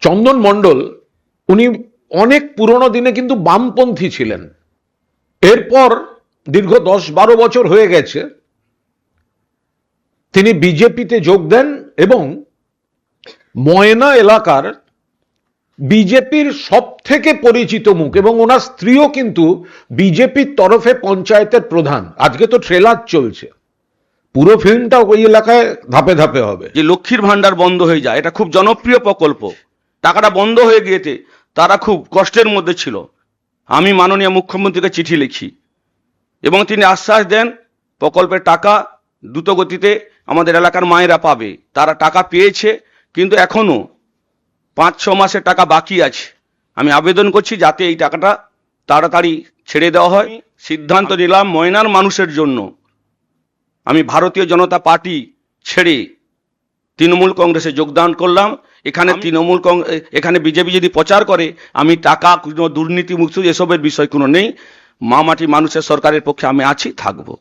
চন্দন মণ্ডল উনি অনেক পুরনো দিনে কিন্তু বামপন্থী ছিলেন। এরপর দীর্ঘ 10-12 বছর হয়ে গেছে তিনি বিজেপিতে যোগ দেন এবং ময়না এলাকার বিজেপির সব থেকে পরিচিত মুখ, এবং ওনার স্ত্রীও কিন্তু বিজেপির তরফে পঞ্চায়েতের প্রধান। আজকে তো ট্রেলার চলছে, পুরো ফিল্মটা ওই এলাকায় ধাপে ধাপে হবে। যে লক্ষ্মীর ভান্ডার বন্ধ হয়ে যায়, এটা খুব জনপ্রিয় প্রকল্প, টাকাটা বন্ধ হয়ে গিয়েছে, তারা খুব কষ্টের মধ্যে ছিল। আমি মাননীয় মুখ্যমন্ত্রীকে চিঠি লিখি এবং তিনি আশ্বাস দেন প্রকল্পের টাকা দ্রুত গতিতে আমাদের এলাকার মায়েরা পাবে। তারা টাকা পেয়েছে, কিন্তু এখনো 5-6 মাসের টাকা বাকি আছে। আমি আবেদন করছি যাতে এই টাকাটা তাড়াতাড়ি ছেড়ে দেওয়া হয়। সিদ্ধান্ত নিলাম ময়নার মানুষের জন্য আমি ভারতীয় জনতা পার্টি ছেড়ে তৃণমূল কংগ্রেসে যোগদান করলাম। এখানে বিজেপি যদি প্রচার করে আমি টাকা কোনো দুর্নীতিমুক্ত এসবের বিষয় কোনো নেই, মা মাটি মানুষের সরকারের পক্ষে আমি আছি, থাকবো।